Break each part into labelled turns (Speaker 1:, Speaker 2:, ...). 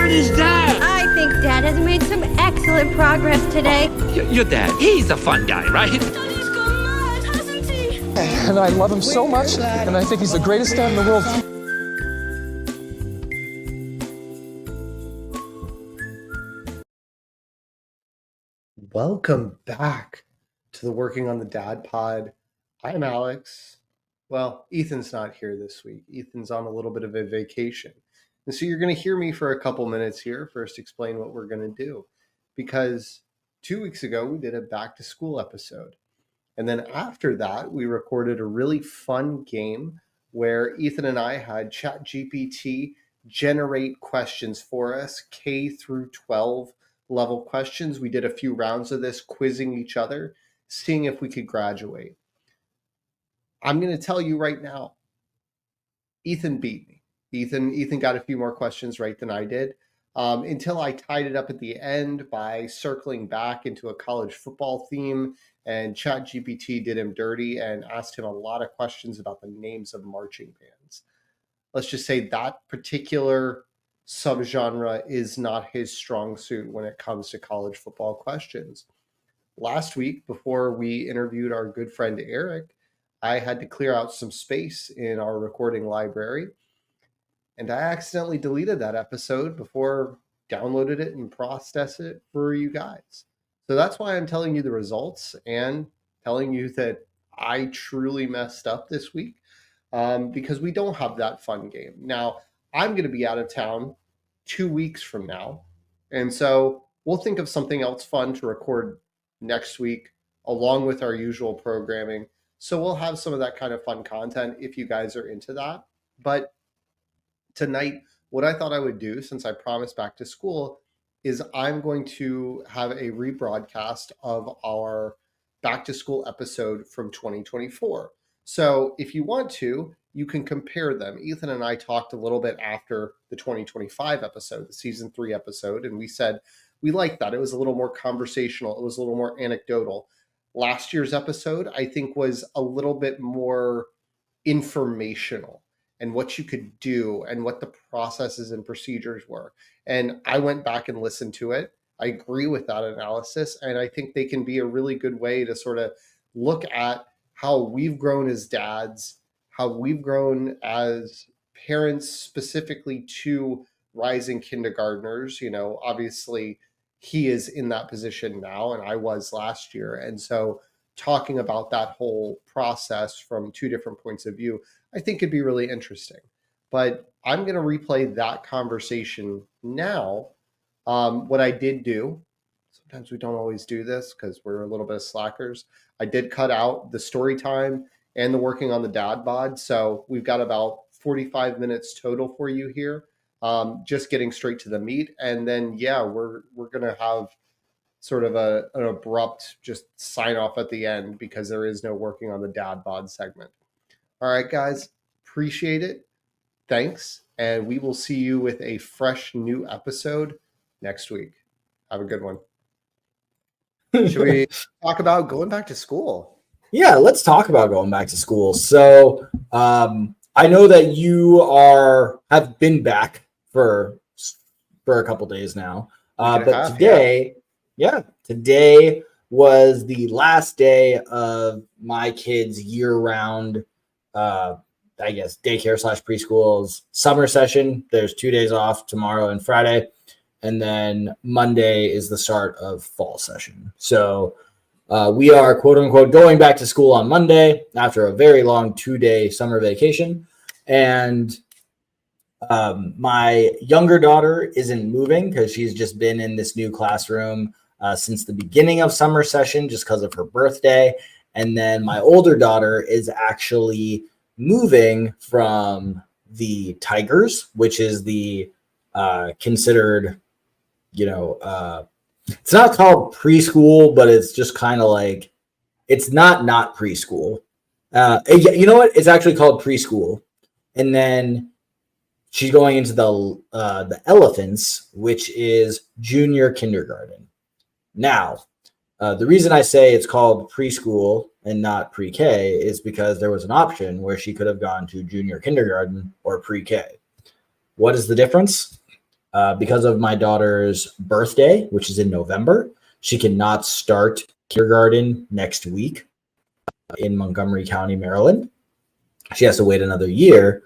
Speaker 1: Where is Dad?
Speaker 2: I think Dad has made some excellent progress today.
Speaker 1: Your dad, he's a fun guy, right?
Speaker 3: And I love him so much, and I think he's the greatest dad in the world.
Speaker 4: Welcome back to the Working on the Dad Pod. I'm Alex. Well, Ethan's not here this week. Ethan's on a little bit of a vacation. And so you're going to hear me for a couple minutes here, first explain what we're going to do. Because 2 weeks ago, we did a back to school episode. And then after that, we recorded a really fun game where Ethan and I had ChatGPT generate questions for us, K through 12 level questions. We did a few rounds of this, quizzing each other, seeing if we could graduate. I'm going to tell you right now, Ethan beat me. Ethan got a few more questions right than I did, until I tied it up at the end by circling back into a college football theme, and ChatGPT did him dirty and asked him a lot of questions about the names of marching bands. Let's just say that particular subgenre is not his strong suit when it comes to college football questions. Last week, before we interviewed our good friend Eric, I had to clear out some space in our recording library, and I accidentally deleted that episode before downloaded it and processed it for you guys. So that's why I'm telling you the results and telling you that I truly messed up this week, because we don't have that fun game. Now, I'm going to be out of town 2 weeks from now, and so we'll think of something else fun to record next week along with our usual programming. So we'll have some of that kind of fun content if you guys are into that. But tonight, what I thought I would do, since I promised back to school, is I'm going to have a rebroadcast of our back to school episode from 2024. So if you want to, you can compare them. Ethan and I talked a little bit after the 2025 episode, the season 3 episode, and we said we liked that. It was a little more conversational. It was a little more anecdotal. Last year's episode, I think, was a little bit more informational and what you could do and what the processes and procedures were. And I went back and listened to it. I agree with that analysis. And I think they can be a really good way to sort of look at how we've grown as dads, how we've grown as parents, specifically to rising kindergartners. You know, obviously he is in that position now, and I was last year. And so talking about that whole process from 2 different points of view, I think could be really interesting. But I'm going to replay that conversation now. What I did do, sometimes we don't always do this because we're a little bit of slackers. I did cut out the story time and the working on the dad bod. So we've got about 45 minutes total for you here. Just getting straight to the meat. And then, yeah, we're going to have sort of an abrupt just sign off at the end because there is no working on the dad bod segment. All right, guys, appreciate it. Thanks. And we will see you with a fresh new episode next week. Have a good one. Should we talk about going back to school?
Speaker 5: Yeah, let's talk about going back to school. So I know that you have been back for a couple days now. But today was the last day of my kids' year-round, I guess, daycare / preschool's summer session. There's 2 days off, tomorrow and Friday. And then Monday is the start of fall session. So we are, quote unquote, going back to school on Monday after a very long 2-day summer vacation. And my younger daughter isn't moving because she's just been in this new classroom since the beginning of summer session just because of her birthday. And then my older daughter is actually moving from the Tigers, which is the considered, it's not called preschool, but it's just kind of like, it's not preschool. You know what? It's actually called preschool. And then she's going into the Elephants, which is junior kindergarten. Now, the reason I say it's called preschool and not pre-K is because there was an option where she could have gone to junior kindergarten or pre-K. What is the difference? Because of my daughter's birthday, which is in November, she cannot start kindergarten next week in Montgomery County, Maryland. She has to wait another year,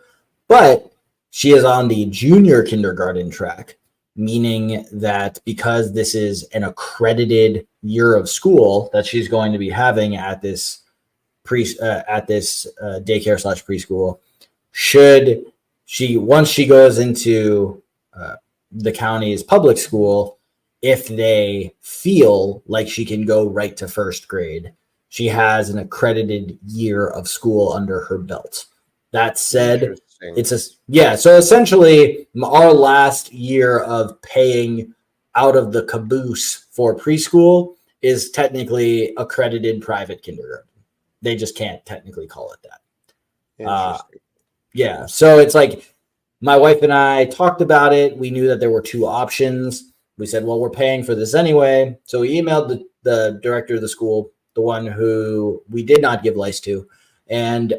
Speaker 5: but she is on the junior kindergarten track, meaning that because this is an accredited year of school that she's going to be having at this daycare slash preschool, should she, once she goes into the county's public school, if they feel like she can go right to first grade, she has an accredited year of school under her belt. That said, so essentially our last year of paying out of the caboose for preschool is technically accredited private kindergarten. They just can't technically call it that. Yeah. So it's like my wife and I talked about it. We knew that there were two options. We said, well, we're paying for this anyway. So we emailed the director of the school, the one who we did not give lice to. And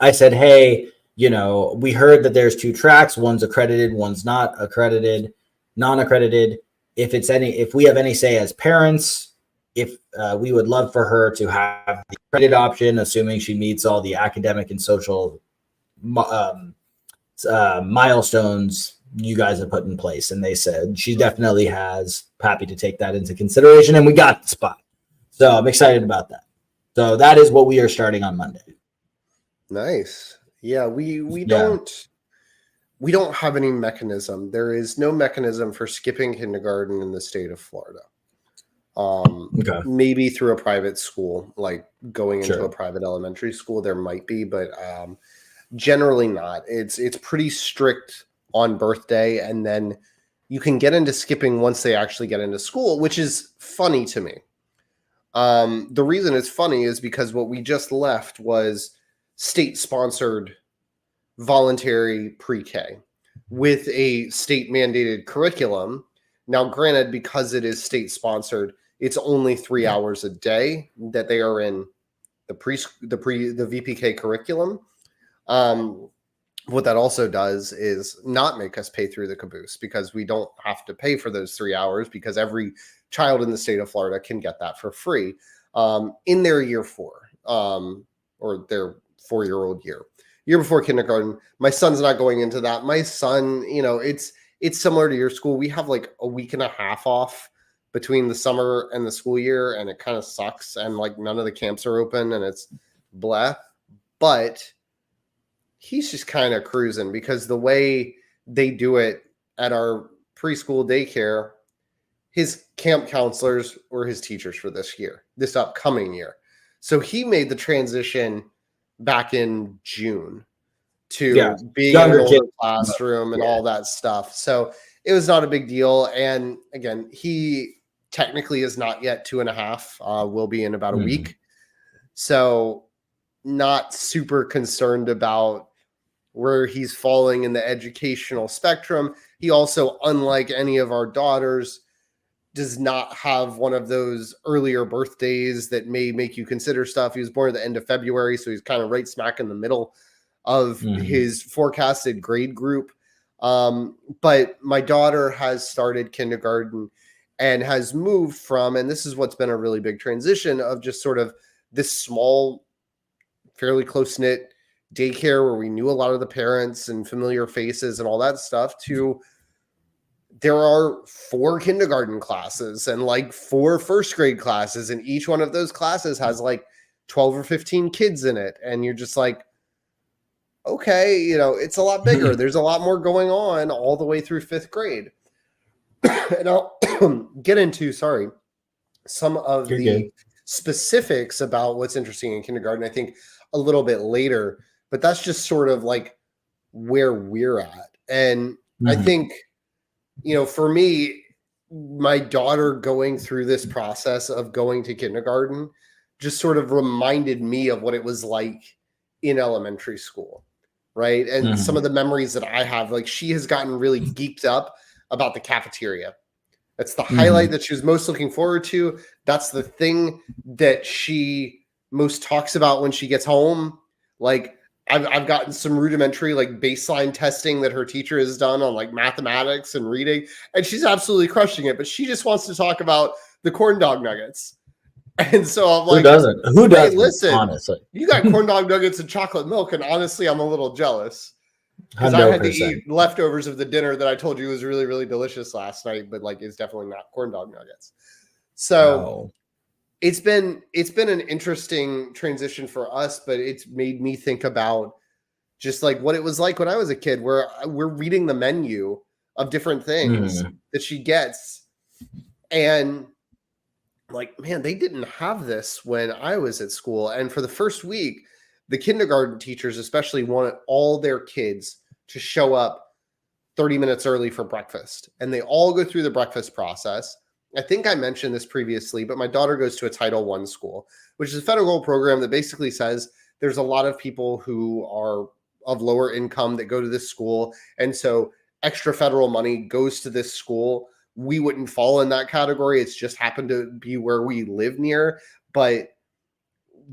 Speaker 5: I said, hey, we heard that there's two tracks. One's accredited, one's not accredited, non-accredited. If we have any say as parents, we would love for her to have the accredited option, assuming she meets all the academic and social milestones you guys have put in place. And they said she definitely has, happy to take that into consideration. And we got the spot. So I'm excited about that. So that is what we are starting on Monday.
Speaker 4: Nice. Yeah, we don't have any mechanism. There is no mechanism for skipping kindergarten in the state of Florida. Maybe through a private school, like going into a private elementary school, there might be, but generally not. It's pretty strict on birthday, and then you can get into skipping once they actually get into school, which is funny to me. The reason it's funny is because what we just left was state-sponsored voluntary pre-K with a state-mandated curriculum. Now, granted, because it is state-sponsored, it's only 3 hours a day that they are in the VPK curriculum. What that also does is not make us pay through the caboose, because we don't have to pay for those 3 hours, because every child in the state of Florida can get that for free in their year 4 or their 4-year-old year before kindergarten. My son's not going into that. My son, it's similar to your school. We have like a week and a half off between the summer and the school year, and it kind of sucks. And like none of the camps are open, and it's blah. But he's just kind of cruising, because the way they do it at our preschool daycare, his camp counselors were his teachers for this upcoming year. So he made the transition back in June to being in an older classroom and all that stuff. So it was not a big deal. And again, he technically is not yet 2.5, will be in about a week. So not super concerned about where he's falling in the educational spectrum. He also, unlike any of our daughters, does not have one of those earlier birthdays that may make you consider stuff. He was born at the end of February, so he's kind of right smack in the middle of his forecasted grade group. But my daughter has started kindergarten and has moved from, and this is what's been a really big transition, of just sort of this small, fairly close-knit daycare where we knew a lot of the parents and familiar faces and all that stuff, to there are 4 kindergarten classes and like 4 first grade classes, and each one of those classes has like 12 or 15 kids in it. And you're just like, okay, it's a lot bigger. There's a lot more going on all the way through 5th grade. And I'll get into, some of the specifics about what's interesting in kindergarten, I think, a little bit later, but that's just sort of like where we're at. And I think, for me, my daughter going through this process of going to kindergarten just sort of reminded me of what it was like in elementary school, right? And some of the memories that I have, like, she has gotten really geeked up about the cafeteria. That's the highlight that she was most looking forward to. That's the thing that she most talks about when she gets home. Like, I've gotten some rudimentary like baseline testing that her teacher has done on like mathematics and reading, and she's absolutely crushing it. But she just wants to talk about the corn dog nuggets. And so I'm like,
Speaker 5: Who doesn't?
Speaker 4: Hey, listen,
Speaker 5: honestly,
Speaker 4: you got corn dog nuggets and chocolate milk, and honestly, I'm a little jealous because I had to eat leftovers of the dinner that I told you was really, really delicious last night, but like it's definitely not corn dog nuggets. So it's been an interesting transition for us, but it's made me think about just like what it was like when I was a kid, where we're reading the menu of different things that she gets, and like, man, they didn't have this when I was at school. And for the first week, the kindergarten teachers especially wanted all their kids to show up 30 minutes early for breakfast. And they all go through the breakfast process. I think I mentioned this previously, but my daughter goes to a Title I school, which is a federal program that basically says there's a lot of people who are of lower income that go to this school. And so extra federal money goes to this school. We wouldn't fall in that category. It's just happened to be where we live near, but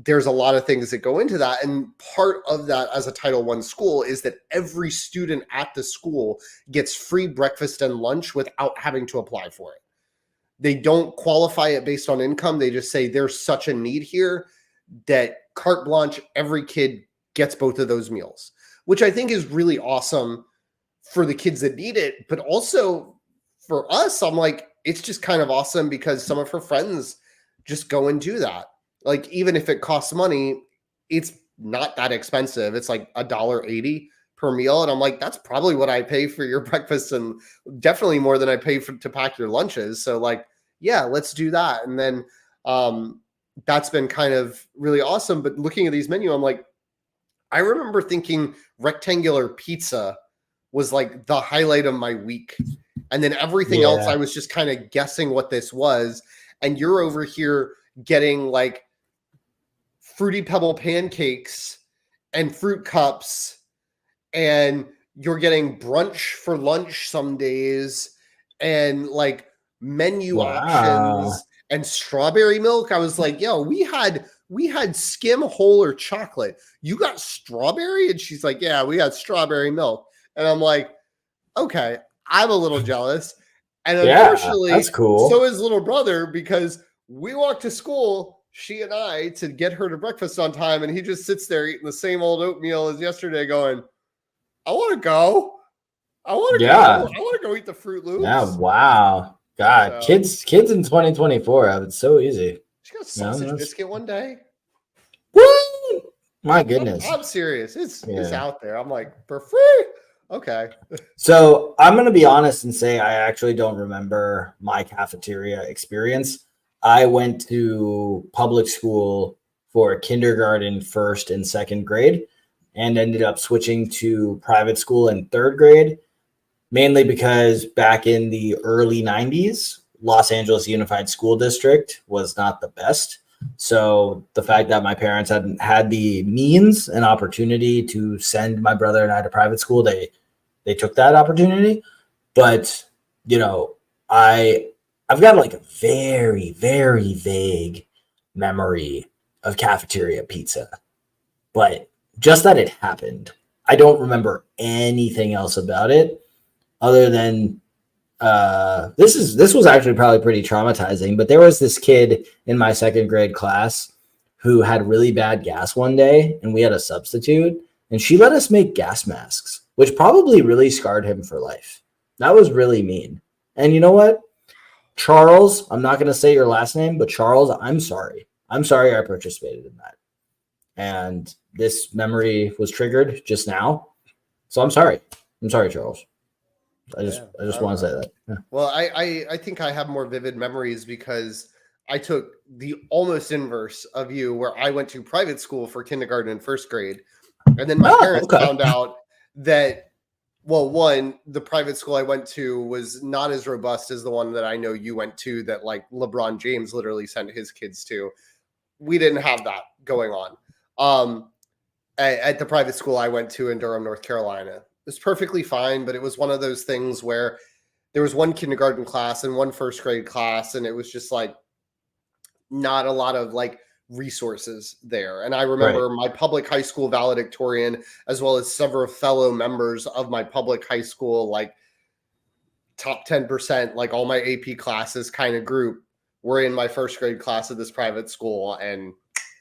Speaker 4: there's a lot of things that go into that. And part of that as a Title I school is that every student at the school gets free breakfast and lunch without having to apply for it. They don't qualify it based on income. They just say there's such a need here that carte blanche, every kid gets both of those meals, which I think is really awesome for the kids that need it, but also for us, I'm like, it's just kind of awesome because some of her friends just go and do that. Like, even if it costs money, it's not that expensive. It's like $1.80 per meal. And I'm like, that's probably what I pay for your breakfast, and definitely more than I pay to pack your lunches. So like, yeah, let's do that. And then that's been kind of really awesome. But looking at these menu, I'm like, I remember thinking rectangular pizza was like the highlight of my week. And then everything else, I was just kind of guessing what this was. And you're over here getting like Fruity Pebble pancakes and fruit cups, and you're getting brunch for lunch some days, and like menu options and strawberry milk. I was like, yo, we had skim, whole, or chocolate. You got strawberry? And she's like, yeah, we had strawberry milk. And I'm like, okay, I'm a little jealous. And unfortunately,
Speaker 5: that's cool.
Speaker 4: So is little brother, because we walk to school, she and I, to get her to breakfast on time. And he just sits there eating the same old oatmeal as yesterday going, I want to go. I want to go. I want to go eat the Fruit Loops.
Speaker 5: Yeah, wow. God, so, kids in 2024 have it so easy.
Speaker 4: She got a sausage biscuit one day.
Speaker 5: Woo! My goodness.
Speaker 4: I'm serious. It's out there. I'm like, for free? Okay.
Speaker 5: So I'm going to be honest and say I actually don't remember my cafeteria experience. I went to public school for kindergarten, first and second grade, and ended up switching to private school in third grade, mainly because back in the early 90s, Los Angeles Unified School District was not the best. So the fact that my parents hadn't had the means and opportunity to send my brother and I to private school, they took that opportunity. But, you know, I've got like a very, very vague memory of cafeteria pizza, but just that it happened. I don't remember anything else about it other than this was actually probably pretty traumatizing, but there was this kid in my second grade class who had really bad gas one day, and we had a substitute, and she let us make gas masks, which probably really scarred him for life. That was really mean. And you know what? Charles, I'm not going to say your last name, but Charles, I'm sorry. I'm sorry I participated in that. And this memory was triggered just now. So I'm sorry. I'm sorry, Charles. I just want to say that. Yeah.
Speaker 4: Well, I think I have more vivid memories because I took the almost inverse of you, where I went to private school for kindergarten and first grade. And then my parents found out that, well, one, the private school I went to was not as robust as the one that I know you went to, that like LeBron James literally sent his kids to. We didn't have that going on. At the private school I went to in Durham, North Carolina, it was perfectly fine, but it was one of those things where there was one kindergarten class and one first grade class, and it was just like not a lot of like resources there. And I remember my public high school valedictorian, as well as several fellow members of my public high school, like top 10%, like all my AP classes kind of group, were in my first grade class of this private school and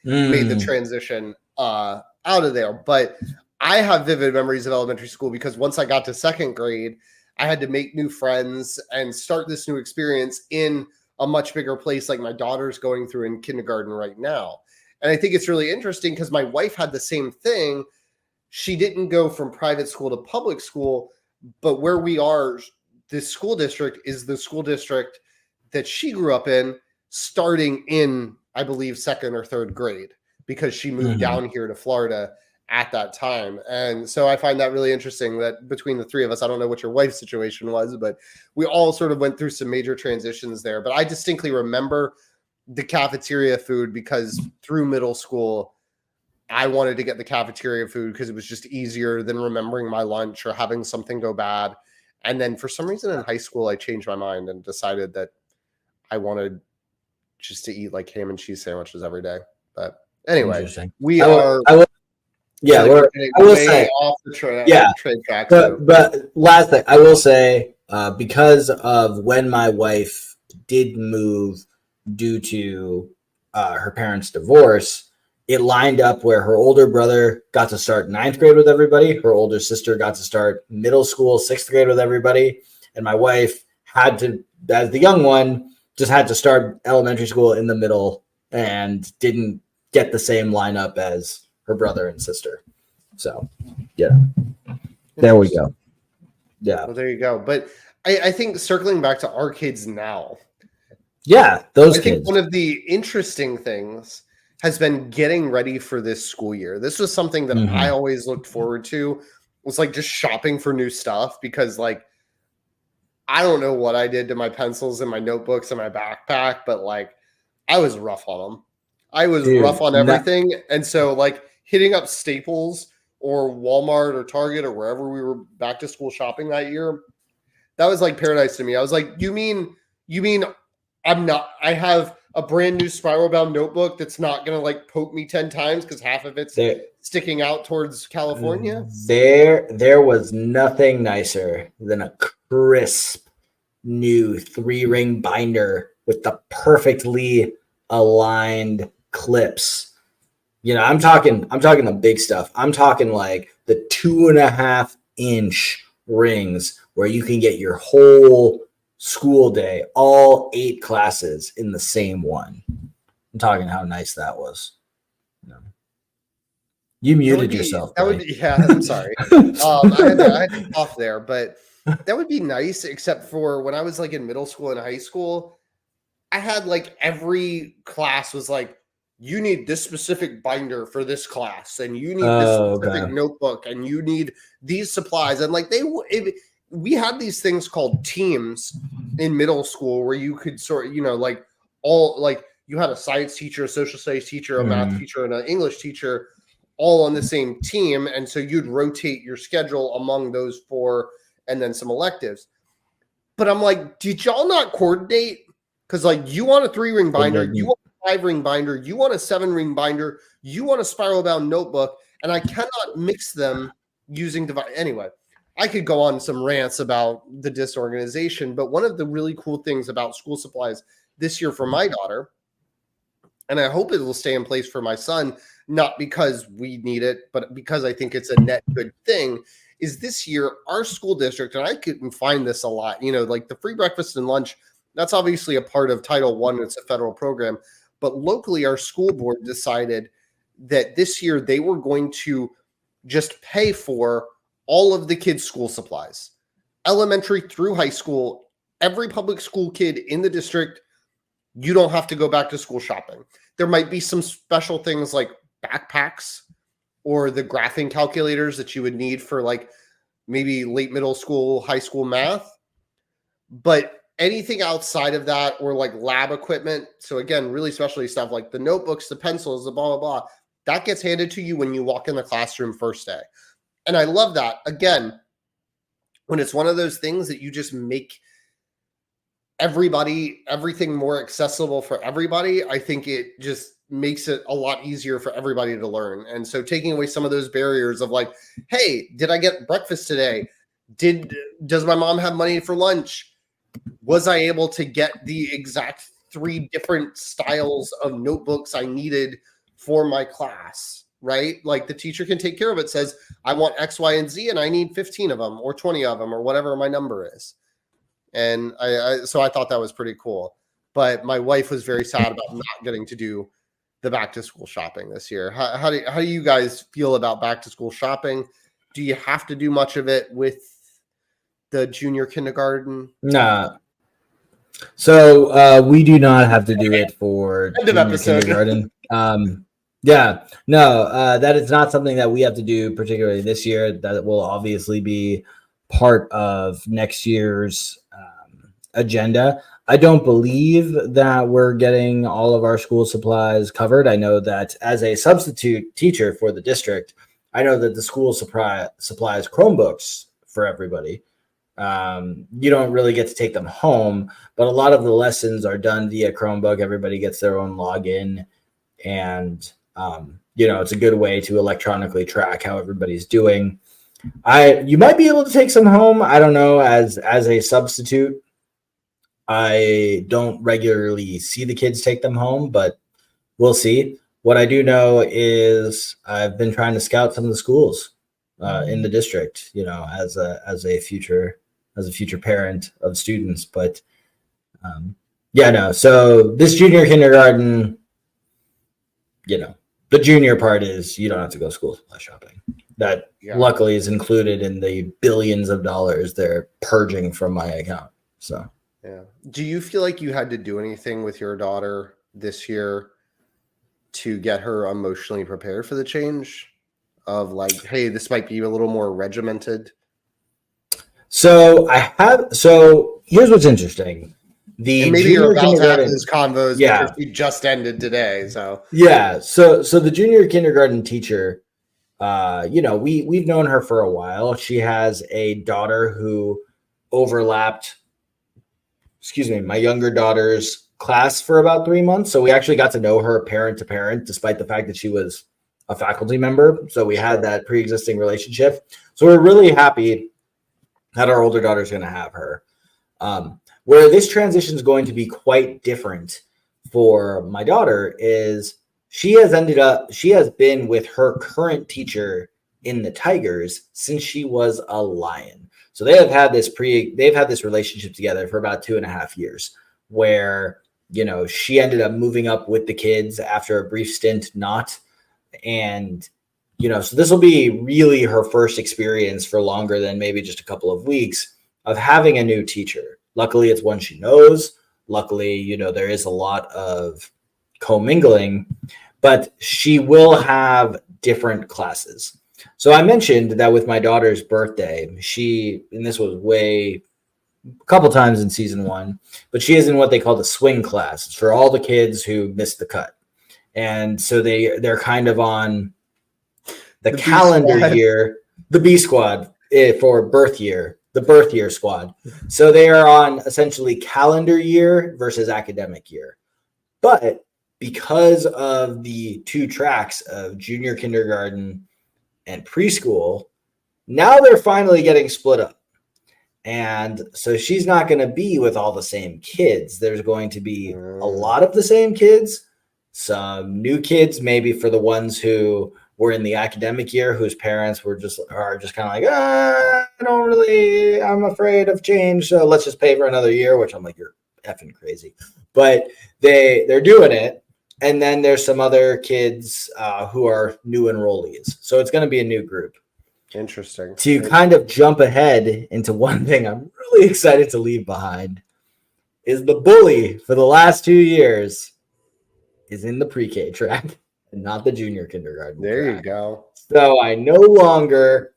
Speaker 4: made the transition out of there. But I have vivid memories of elementary school because once I got to second grade, I had to make new friends and start this new experience in a much bigger place like my daughter's going through in kindergarten right now. And I think it's really interesting because my wife had the same thing. She didn't go from private school to public school, but where we are, this school district is the school district that she grew up in starting in, I believe, second or third grade, because she moved down here to Florida at that time. And so I find that really interesting that between the three of us, I don't know what your wife's situation was, but we all sort of went through some major transitions there. But I distinctly remember the cafeteria food because through middle school, I wanted to get the cafeteria food because it was just easier than remembering my lunch or having something go bad. And then for some reason in high school, I changed my mind and decided that I wanted just to eat like ham and cheese sandwiches every day. But anyway, we are...
Speaker 5: Yeah, I will say
Speaker 4: off the trade track.
Speaker 5: But last thing, I will say, because of when my wife did move due to her parents' divorce, it lined up where her older brother got to start ninth grade with everybody, her older sister got to start middle school, sixth grade with everybody, and my wife had to, as the young one, just had to start elementary school in the middle and didn't get the same lineup as her brother and sister. So, yeah, there we go. Yeah.
Speaker 4: Well, there you go. But I think circling back to our kids now.
Speaker 5: Yeah, those
Speaker 4: I
Speaker 5: kids.
Speaker 4: think one of the interesting things has been getting ready for this school year. This was something that I always looked forward to. It was like just shopping for new stuff because like, I don't know what I did to my pencils and my notebooks and my backpack, but like I was rough on them. I was rough on everything. And so like hitting up Staples or Walmart or Target or wherever we were back to school shopping that year, that was like paradise to me. I was like, you mean I have a brand new spiral bound notebook that's not going to like poke me 10 times because half of it's sticking out towards California?
Speaker 5: There was nothing nicer than a crisp new 3-ring binder with the perfectly aligned clips. You know, I'm talking the big stuff. I'm talking like the 2.5-inch rings where you can get your whole school day, all 8 classes in the same one. I'm talking how nice that was. You muted yourself.
Speaker 4: I'm sorry. I had to cough there, but that would be nice, except for when I was like in middle school and high school, I had like every class was like, you need this specific binder for this class, and you need this specific notebook, and you need these supplies. And like we had these things called teams in middle school where you could sort of, like all like you had a science teacher, a social studies teacher, a math teacher, and an English teacher all on the same team. And so you'd rotate your schedule among those 4 and then some electives. But I'm like, did y'all not coordinate? Because like you want a 3-ring binder, you want a 5-ring binder, you want a 7-ring binder, you want a spiral bound notebook, and I cannot mix them using device. Anyway, I could go on some rants about the disorganization, but one of the really cool things about school supplies this year for my daughter, and I hope it will stay in place for my son, not because we need it, but because I think it's a net good thing, is this year our school district, and I couldn't find this a lot, like the free breakfast and lunch, that's obviously a part of Title I. It's a federal program. But locally, our school board decided that this year they were going to just pay for all of the kids' school supplies. Elementary through high school, every public school kid in the district, you don't have to go back to school shopping. There might be some special things like backpacks or the graphing calculators that you would need for like maybe late middle school, high school math. But anything outside of that or like lab equipment, so again, really specialty stuff like the notebooks, the pencils, the blah, blah, blah, that gets handed to you when you walk in the classroom first day. And I love that. Again, when it's one of those things that you just make everything more accessible for everybody, I think it just makes it a lot easier for everybody to learn. And so taking away some of those barriers of like, hey, did I get breakfast today? Does my mom have money for lunch? Was I able to get the exact 3 different styles of notebooks I needed for my class, right? Like the teacher can take care of it, says, I want X, Y, and Z, and I need 15 of them or 20 of them or whatever my number is. And so I thought that was pretty cool. But my wife was very sad about not getting to do the back to school shopping this year. How do you guys feel about back to school shopping? Do you have to do much of it with the junior kindergarten?
Speaker 5: Nah. So we do not have to do it for junior kindergarten. That is not something that we have to do particularly this year. That will obviously be part of next year's agenda. I don't believe that we're getting all of our school supplies covered. I know that as a substitute teacher for the district, I know that the school supplies Chromebooks for everybody. You don't really get to take them home, but a lot of the lessons are done via Chromebook. Everybody gets their own login, and it's a good way to electronically track how everybody's doing. You might be able to take some home. I don't know. As a substitute, I don't regularly see the kids take them home, but we'll see. What I do know is I've been trying to scout some of the schools in the district, as a future parent of students. But so this junior kindergarten, the junior part is you don't have to go school supply shopping. That luckily is included in the billions of dollars they're purging from my account. So
Speaker 4: yeah. Do you feel like you had to do anything with your daughter this year to get her emotionally prepared for the change of like, hey, this might be a little more regimented?
Speaker 5: So here's what's interesting.
Speaker 4: And maybe you're about to have these convos because we just ended today. So
Speaker 5: the junior kindergarten teacher, we've known her for a while. She has a daughter who overlapped my younger daughter's class for about 3 months. So we actually got to know her parent to parent, despite the fact that she was a faculty member. So we had that pre-existing relationship. So we're really happy that our older daughter is going to have her. Where this transition is going to be quite different for my daughter is she has been with her current teacher in the Tigers since she was a Lion. So they've had this relationship together for about 2.5 years, where she ended up moving up with the kids after a brief stint not. And so this will be really her first experience for longer than maybe just a couple of weeks of having a new teacher. Luckily, it's one she knows. Luckily, there is a lot of commingling, but she will have different classes. So I mentioned that with my daughter's birthday, and this was a couple times in season 1, but she is in what they call the swing class. It's for all the kids who missed the cut. And so they're kind of on the calendar year, the B squad for birth year, the birth year squad. So they are on essentially calendar year versus academic year. But because of the 2 tracks of junior kindergarten and preschool, now they're finally getting split up. And so she's not going to be with all the same kids. There's going to be a lot of the same kids, some new kids, maybe for the ones who were in the academic year, whose parents are just kind of like, I'm afraid of change. So let's just pay for another year, which I'm like, you're effing crazy. But they're doing it. And then there's some other kids who are new enrollees. So it's going to be a new group.
Speaker 4: Interesting.
Speaker 5: To kind of jump ahead into one thing I'm really excited to leave behind is the bully for the last 2 years is in the pre-K track and not the junior kindergarten
Speaker 4: There
Speaker 5: track.
Speaker 4: You go.
Speaker 5: So I no longer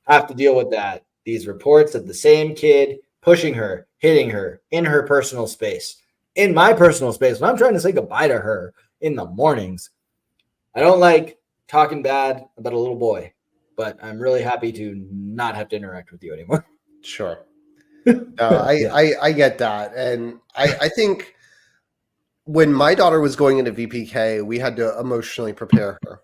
Speaker 5: have to deal with that. These reports of the same kid pushing her, hitting her in her personal space. In my personal space, when I'm trying to say goodbye to her in the mornings, I don't like talking bad about a little boy, but I'm really happy to not have to interact with you anymore.
Speaker 4: Sure. I get that. And I think when my daughter was going into VPK, we had to emotionally prepare her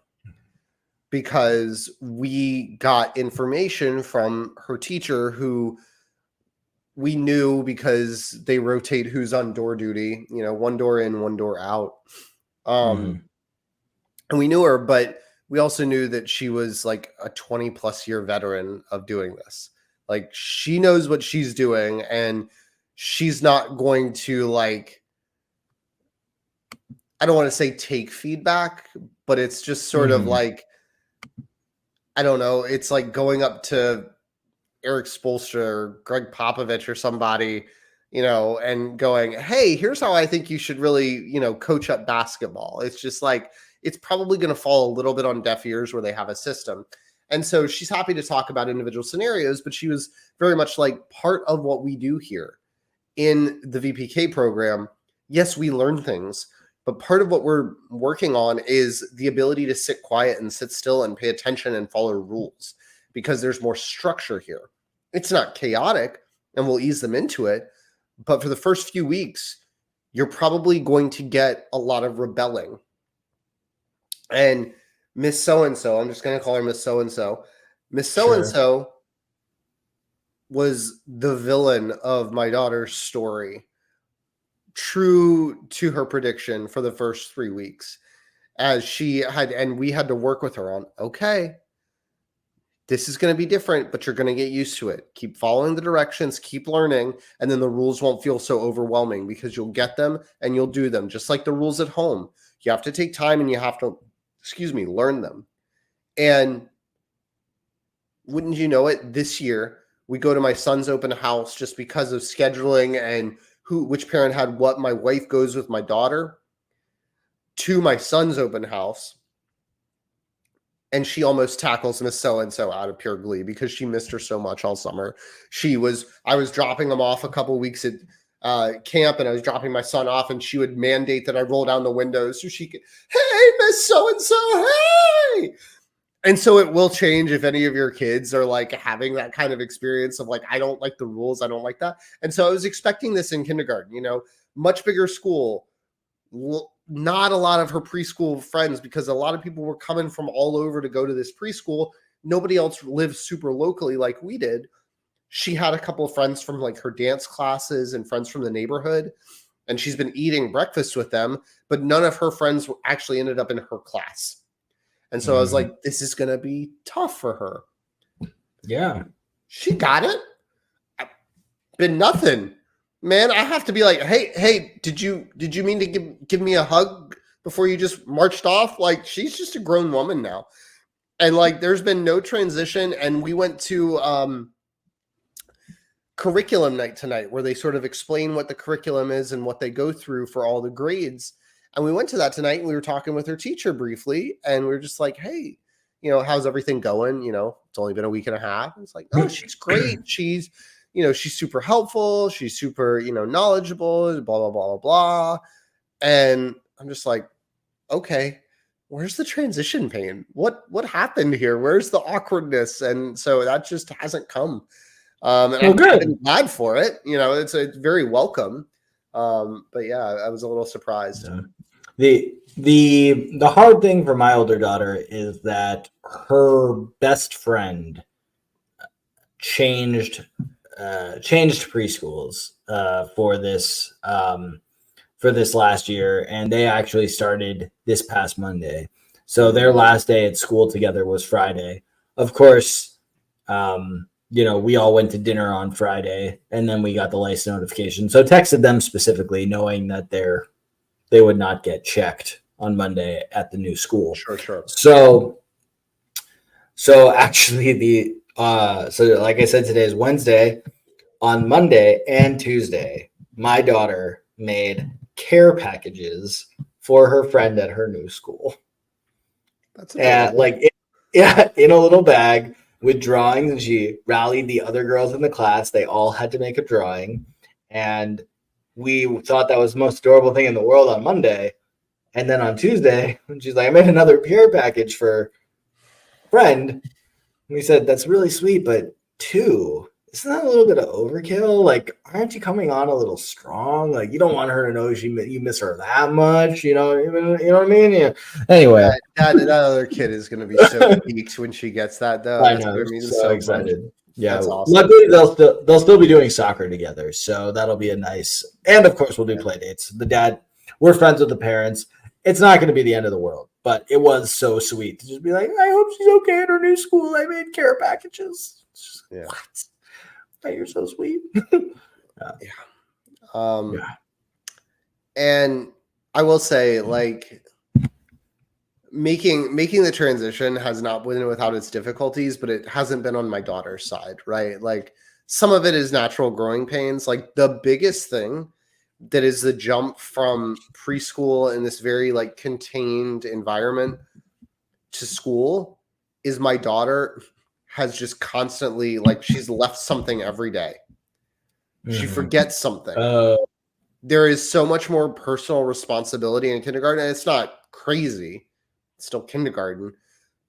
Speaker 4: because we got information from her teacher who we knew because they rotate who's on door duty, one door in, one door out. And we knew her, but we also knew that she was like a 20 plus year veteran of doing this. Like, she knows what she's doing, and she's not going to, like, I don't want to say take feedback, but it's just sort of like, I don't know. It's like going up to Eric Spoelstra or Greg Popovich or somebody, and going, hey, here's how I think you should really, coach up basketball. It's just like, it's probably going to fall a little bit on deaf ears where they have a system. And so she's happy to talk about individual scenarios, but she was very much like, part of what we do here in the VPK program. Yes, we learn things, but part of what we're working on is the ability to sit quiet and sit still and pay attention and follow rules, because there's more structure here. It's not chaotic, and we'll ease them into it. But for the first few weeks, you're probably going to get a lot of rebelling. And Miss So-and-so, I'm just going to call her Miss So-and-so. Miss So-and-so was the villain of my daughter's story, true to her prediction for the first 3 weeks, as she had, and we had to work with her on, okay, this is going to be different, but you're going to get used to it. Keep following the directions, keep learning, and then the rules won't feel so overwhelming because you'll get them and you'll do them. Just like the rules at home. You have to take time and you have to, learn them. And wouldn't you know it, this year, we go to my son's open house just because of scheduling and which parent had what. My wife goes with my daughter to my son's open house, and she almost tackles Miss So-and-so out of pure glee because she missed her so much all summer. I was dropping them off a couple weeks at camp, and I was dropping my son off, and she would mandate that I roll down the windows so she could, hey, Miss So-and-so, hey! And so it will change if any of your kids are like having that kind of experience of like, I don't like the rules, I don't like that. And so I was expecting this in kindergarten, much bigger school, not a lot of her preschool friends, because a lot of people were coming from all over to go to this preschool. Nobody else lived super locally like we did. She had a couple of friends from like her dance classes and friends from the neighborhood, and she's been eating breakfast with them, but none of her friends actually ended up in her class. And so I was like, this is going to be tough for her.
Speaker 5: Yeah.
Speaker 4: She got it. Been nothing. Man, I have to be like, hey, did you mean to give me a hug before you just marched off? Like, she's just a grown woman now. And like, there's been no transition. And we went to curriculum night tonight, where they sort of explain what the curriculum is and what they go through for all the grades. And we went to that tonight, and we were talking with her teacher briefly, and we were just like, hey, how's everything going? It's only been a week and a half. And it's like, oh, she's great. She's super helpful. She's super, knowledgeable, blah, blah, blah, blah, blah. And I'm just like, okay, where's the transition pain? What happened here? Where's the awkwardness? And so that just hasn't come. And I'm glad for it. It's very welcome. But yeah, I was a little surprised.
Speaker 5: The hard thing for my older daughter is that her best friend changed preschools for this last year, and they actually started this past Monday. So their last day at school together was Friday. Of course, we all went to dinner on Friday, and then we got the license notification. So texted them specifically, knowing that they would not get checked on Monday at the new school.
Speaker 4: Sure.
Speaker 5: So actually so like I said, today is Wednesday. On Monday and Tuesday, my daughter made care packages for her friend at her new school. That's in a little bag with drawings, and she rallied the other girls in the class. They all had to make a drawing, and we thought that was the most adorable thing in the world on Monday. And then on Tuesday, she's like, I made another care package for a friend. And we said, that's really sweet, but 2 isn't that a little bit of overkill? Like, aren't you coming on a little strong? Like, you don't want her to know you miss her that much, you know what I mean? Yeah. Anyway,
Speaker 4: that other kid is going to be so geeked when she gets that, though.
Speaker 5: I
Speaker 4: That's
Speaker 5: know,
Speaker 4: gonna mean
Speaker 5: so excited.
Speaker 4: much.
Speaker 5: Yeah,
Speaker 4: that's awesome.
Speaker 5: Luckily, they'll still be doing soccer together, so that'll be a nice. And of course, we'll do play dates. The dad, we're friends with the parents. It's not going to be the end of the world, but it was so sweet to just be like, I hope she's okay at her new school. I made care packages.
Speaker 4: Yeah.
Speaker 5: What? Oh, you're so sweet.
Speaker 4: Yeah. And I will say, like, making the transition has not been without its difficulties, but it hasn't been on my daughter's side, right? Like, some of it is natural growing pains. Like, the biggest thing that is the jump from preschool in this very like contained environment to school is my daughter has just constantly, like, she's left something every day. She forgets something. There is so much more personal responsibility in kindergarten, and it's not crazy. It's still kindergarten,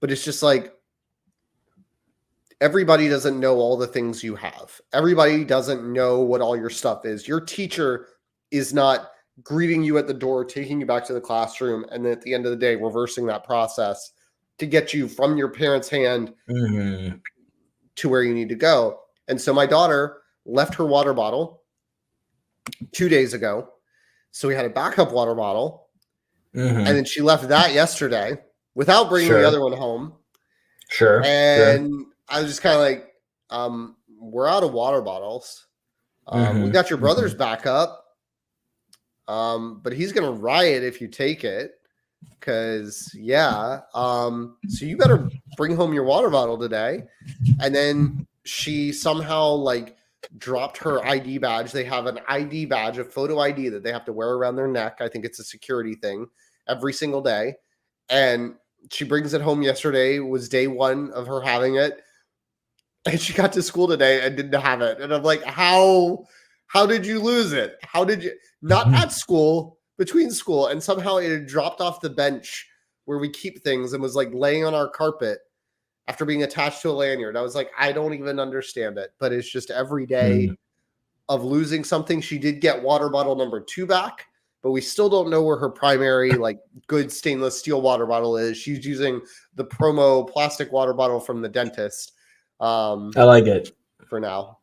Speaker 4: but it's just like everybody doesn't know all the things you have. Everybody doesn't know what all your stuff is. Your teacher is not greeting you at the door, taking you back to the classroom, and then at the end of the day, reversing that process to get you from your parents' hand to where you need to go. And so my daughter left her water bottle 2 days ago. So we had a backup water bottle. And then she left that yesterday without bringing the other one home. And I was just kind of like, we're out of water bottles. We got your brother's backup. But he's going to riot if you take it. Because, so you better bring home your water bottle today. And then she somehow, like, dropped her ID badge. They have an ID badge, a photo ID that they have to wear around their neck. I think it's a security thing every single day. And she brings it home yesterday, was day one of her having it. And she got to school today and didn't have it. And I'm like, how did you lose it? How did you, not at school, between school, and somehow it had dropped off the bench where we keep things and was like laying on our carpet after being attached to a lanyard. I was like, I don't even understand it, but it's just every day of losing something. She did get water bottle number 2 back, but we still don't know where her primary, like, good stainless steel water bottle is. She's using the promo plastic water bottle from the dentist.
Speaker 5: I like it
Speaker 4: for now.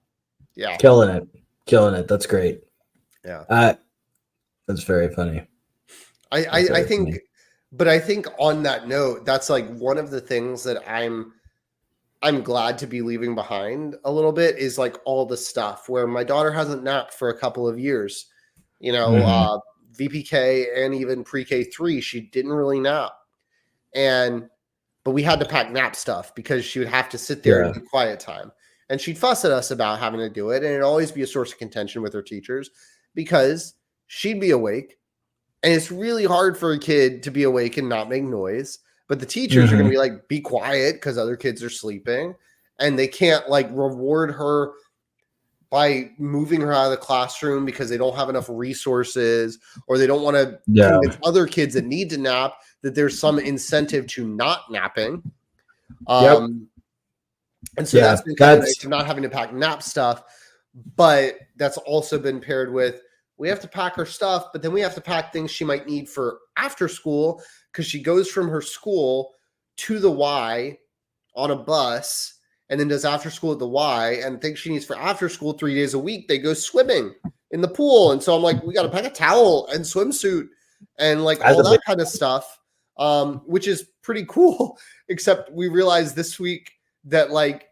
Speaker 4: Yeah.
Speaker 5: Killing it. That's great.
Speaker 4: Yeah.
Speaker 5: That's very funny.
Speaker 4: I think, but I think on that note, that's like one of the things that I'm glad to be leaving behind a little bit is like all the stuff where my daughter hasn't napped for a couple of years, you know, VPK and even pre-K 3, she didn't really nap. But we had to pack nap stuff because she would have to sit there and do quiet time. And she'd fuss at us about having to do it. And it'd always be a source of contention with her teachers because she'd be awake. And it's really hard for a kid to be awake and not make noise. But the teachers are going to be like, be quiet because other kids are sleeping. And they can't like reward her by moving her out of the classroom because they don't have enough resources or they don't want to convince other kids that need to nap that there's some incentive to not napping. And so that's been kind of nice to not having to pack nap stuff. But that's also been paired with, we have to pack her stuff, but then we have to pack things she might need for after school because she goes from her school to the Y on a bus and then does after school at the Y and things she needs for after school 3 days a week. They go swimming in the pool. And so I'm like, we got to pack a towel and swimsuit and like all that kind of stuff, which is pretty cool. Except we realized this week that like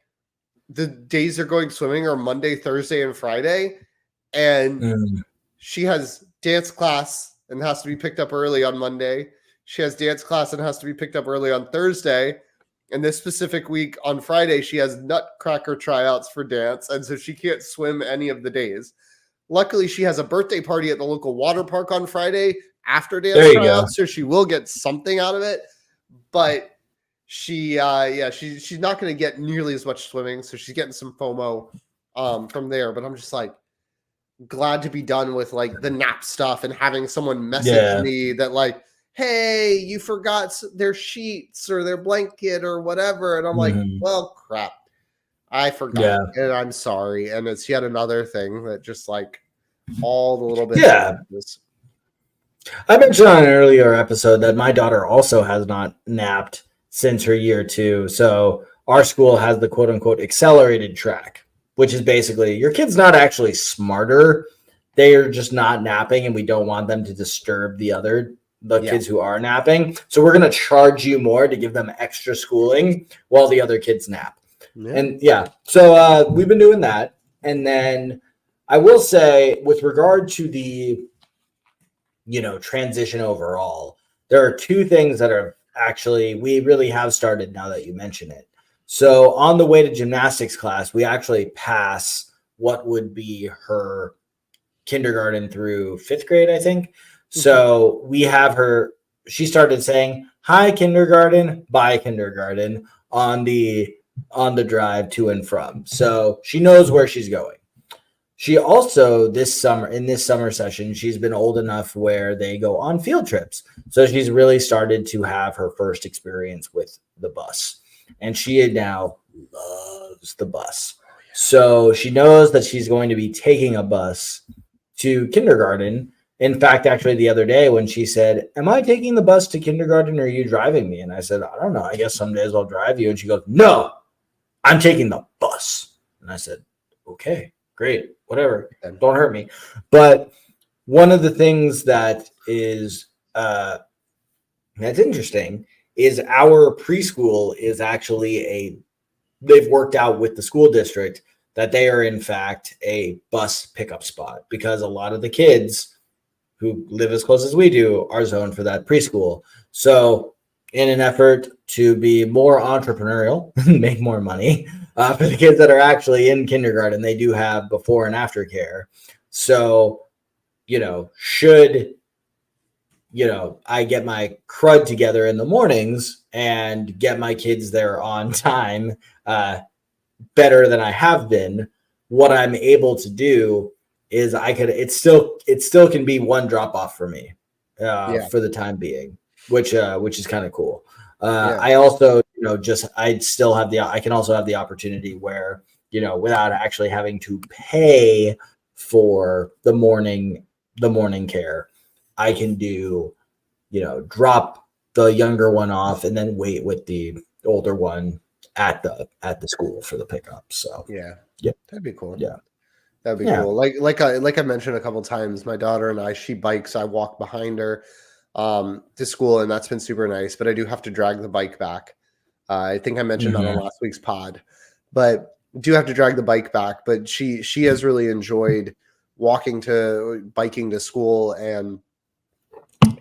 Speaker 4: the days they're going swimming are Monday, Thursday, and Friday. And she has dance class and has to be picked up early on Monday. She has dance class and has to be picked up early on Thursday. And this specific week on Friday, she has nutcracker tryouts for dance. And so she can't swim any of the days. Luckily, she has a birthday party at the local water park on Friday after dance tryouts. So she will get something out of it. But she's not going to get nearly as much swimming. So she's getting some FOMO from there. But I'm just like, glad to be done with like the nap stuff and having someone message me that like, hey, you forgot their sheets or their blanket or whatever. And I'm like, well, crap. I forgot, and I'm sorry. And it's yet another thing that just like all the little bits.
Speaker 5: Yeah. I mentioned on an earlier episode that my daughter also has not napped since her year 2. So our school has the quote unquote accelerated track, which is basically your kid's not actually smarter. They are just not napping, and we don't want them to disturb the kids who are napping. So we're going to charge you more to give them extra schooling while the other kids nap. Yeah. And so we've been doing that. And then I will say, with regard to the, transition overall, there are 2 things that are actually, we really have started now that you mention it. So on the way to gymnastics class, we actually pass what would be her kindergarten through 5th grade, I think. So we have her, she started saying, hi, kindergarten, bye, kindergarten on the drive to and from. So she knows where she's going. She also, in this summer session, she's been old enough where they go on field trips. So she's really started to have her first experience with the bus. And she now loves the bus. So she knows that she's going to be taking a bus to kindergarten. In fact, actually the other day when she said, am I taking the bus to kindergarten or are you driving me? And I said, I don't know. I guess some days I'll drive you. And she goes, no, I'm taking the bus. And I said, okay, great, whatever. Don't hurt me. But one of the things that is that's interesting is our preschool is actually they've worked out with the school district that they are in fact a bus pickup spot, because a lot of the kids who live as close as we do are zoned for that preschool. So in an effort to be more entrepreneurial, make more money for the kids that are actually in kindergarten, they do have before and after care. So, should, I get my crud together in the mornings and get my kids there on time, better than I have been, what I'm able to do is it still can be one drop off for me for the time being, which is kind of cool. I also, I can also have the opportunity where, without actually having to pay for the morning care, I can do, drop the younger one off and then wait with the older one at the school for the pickup. So
Speaker 4: that'd be cool.
Speaker 5: Yeah.
Speaker 4: That'd be cool. Like I mentioned a couple of times, my daughter and I, she bikes, I walk behind her to school, and that's been super nice. But I do have to drag the bike back. I think I mentioned that on last week's pod, but do have to drag the bike back. But she has really enjoyed biking to school and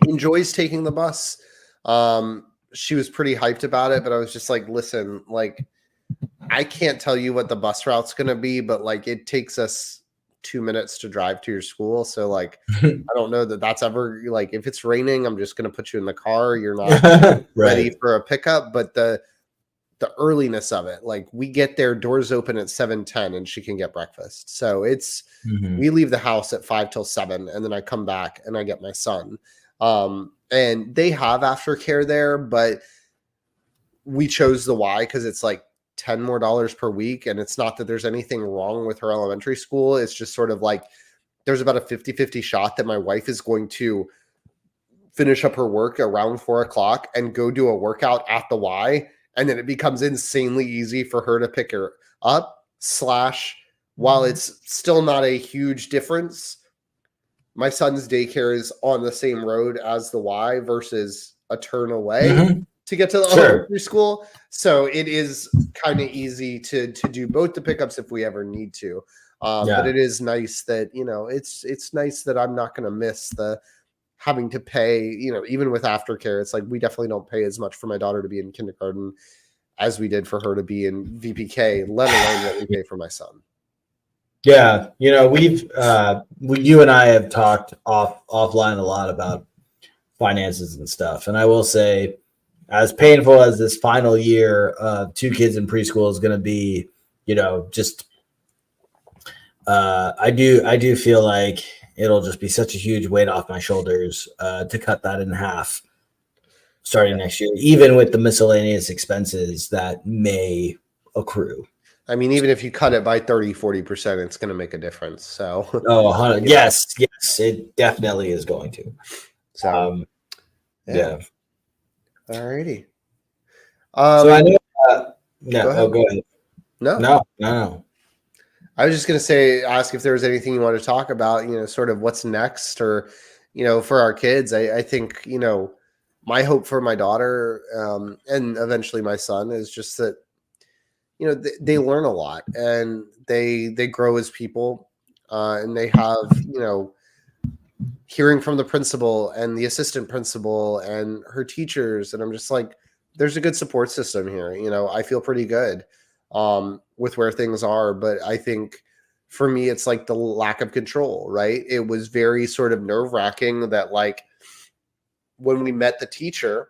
Speaker 4: enjoys taking the bus. She was pretty hyped about it, but I was just like, listen, like, I can't tell you what the bus route's going to be, but like it takes us 2 minutes to drive to your school. So like, I don't know that that's ever like, if it's raining, I'm just going to put you in the car. You're not ready for a pickup, but the earliness of it, like we get there, doors open at 7:10 and she can get breakfast. So it's, we leave the house at 5 till 7 and then I come back and I get my son. And they have aftercare there, but we chose the Y because it's like $10 more per week. And it's not that there's anything wrong with her elementary school. It's just sort of like, there's about a 50-50 shot that my wife is going to finish up her work around 4 o'clock and go do a workout at the Y. And then it becomes insanely easy for her to pick her up / while it's still not a huge difference, my son's daycare is on the same road as the Y versus a turn away to get to the elementary school. So it is kind of easy to do both the pickups if we ever need to. But it is nice that, it's nice that I'm not going to miss the having to pay, even with aftercare. It's like, we definitely don't pay as much for my daughter to be in kindergarten as we did for her to be in VPK, let alone what we pay for my son.
Speaker 5: Yeah. You and I have talked offline a lot about finances and stuff. And I will say, as painful as this final year of 2 kids in preschool is going to be, I do feel like it'll just be such a huge weight off my shoulders to cut that in half starting next year, even with the miscellaneous expenses that may accrue.
Speaker 4: I mean, even if you cut it by 30-40%, it's going to make a difference. So,
Speaker 5: yes, it definitely is going to.
Speaker 4: so
Speaker 5: Yeah.
Speaker 4: All righty.
Speaker 5: So I know.
Speaker 4: Go ahead.
Speaker 5: Go ahead. No.
Speaker 4: I was just going to ask if there was anything you want to talk about, sort of what's next or, for our kids. I think, my hope for my daughter and eventually my son is just that, they learn a lot and they grow as people and they have, hearing from the principal and the assistant principal and her teachers. And I'm just like, there's a good support system here. I feel pretty good with where things are. But I think for me, it's like the lack of control, right? It was very sort of nerve-wracking that like when we met the teacher,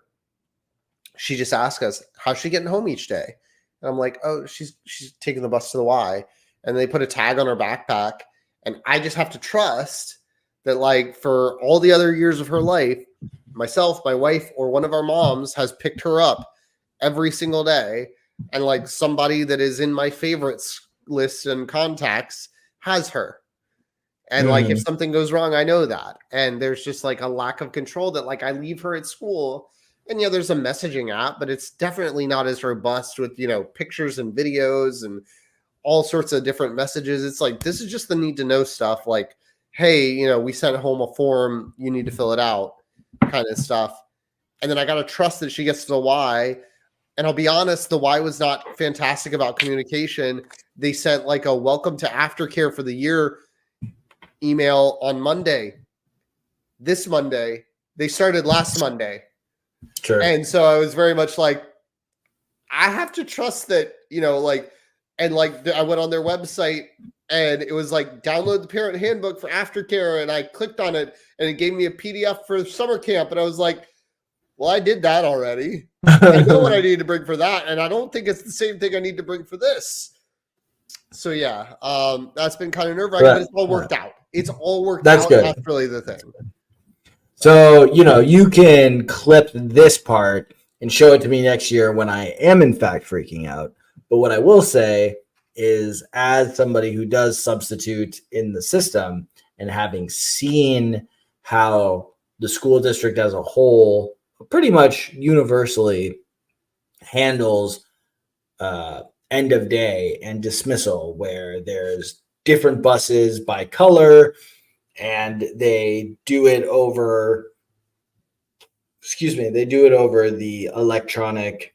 Speaker 4: she just asked us, how's she getting home each day? And I'm like, oh, she's taking the bus to the Y. And they put a tag on her backpack. And I just have to trust that like for all the other years of her life, myself, my wife, or one of our moms has picked her up every single day. And like somebody that is in my favorites list and contacts has her. And like if something goes wrong, I know that. And there's just like a lack of control that like I leave her at school. And there's a messaging app, but it's definitely not as robust with, pictures and videos and all sorts of different messages. It's like, this is just the need to know stuff like, hey, we sent home a form, you need to fill it out kind of stuff. And then I got to trust that she gets to the Y. And I'll be honest, the Y was not fantastic about communication. They sent like a welcome to aftercare for the year email on Monday. This Monday, they started last Monday.
Speaker 5: Sure.
Speaker 4: And so I was very much like, I have to trust that, I went on their website and it was like, download the parent handbook for aftercare. And I clicked on it and it gave me a PDF for summer camp. And I was like, well, I did that already. I know what I need to bring for that. And I don't think it's the same thing I need to bring for this. So yeah, that's been kind of nerve-wracking, but it's all worked out. It's all worked out.
Speaker 5: Good.
Speaker 4: That's really the thing.
Speaker 5: So, you can clip this part and show it to me next year when I am in fact freaking out. But what I will say is, as somebody who does substitute in the system and having seen how the school district as a whole pretty much universally handles end of day and dismissal, where there's different buses by color, and they do it over the electronic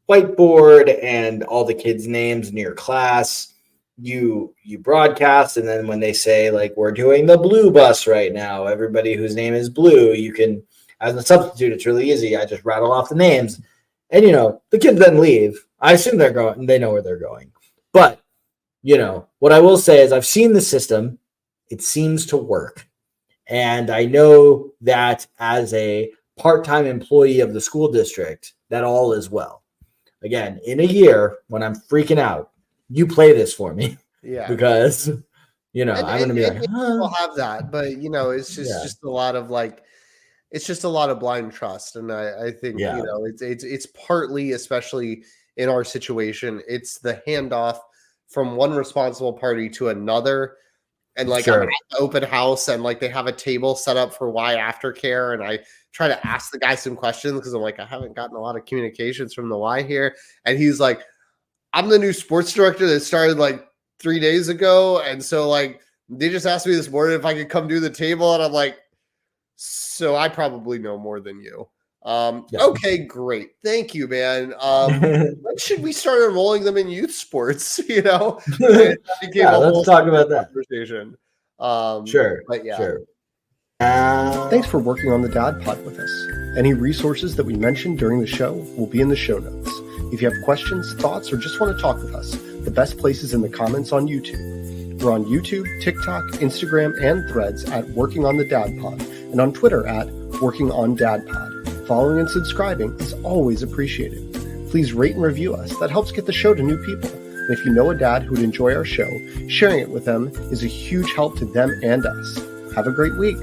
Speaker 5: whiteboard and all the kids' names in your class. You broadcast, and then when they say like, we're doing the blue bus right now, everybody whose name is blue, you can, as a substitute, it's really easy. I just rattle off the names, and the kids then leave. I assume they're going, they know where they're going. But what I will say is, I've seen the system. It seems to work. And I know that as a part-time employee of the school district, that all is well. Again, in a year, when I'm freaking out, you play this for me. Yeah. Because, I'm going to be like,
Speaker 4: we'll have that. But, it's just a lot of like, it's just a lot of blind trust. And I think, it's partly, especially in our situation, it's the handoff from one responsible party to another. And like I'm at the open house and like they have a table set up for Y aftercare. And I try to ask the guy some questions because I'm like, I haven't gotten a lot of communications from the Y here. And he's like, I'm the new sports director that started like 3 days ago. And so like they just asked me this morning if I could come do the table. And I'm like, so I probably know more than you. Okay, great. Thank you, man. When should we start enrolling them in youth sports? Let's talk
Speaker 5: about that
Speaker 4: conversation.
Speaker 5: Sure.
Speaker 4: But yeah.
Speaker 5: Sure.
Speaker 6: Thanks for working on the Dad Pod with us. Any resources that we mentioned during the show will be in the show notes. If you have questions, thoughts, or just want to talk with us, the best place is in the comments on YouTube. We're on YouTube, TikTok, Instagram, and Threads at Working on the Dad Pod, and on Twitter at Working on Dad Pod. Following and subscribing is always appreciated. Please rate and review us. That helps get the show to new people. And if you know a dad who would enjoy our show, sharing it with them is a huge help to them and us. Have a great week.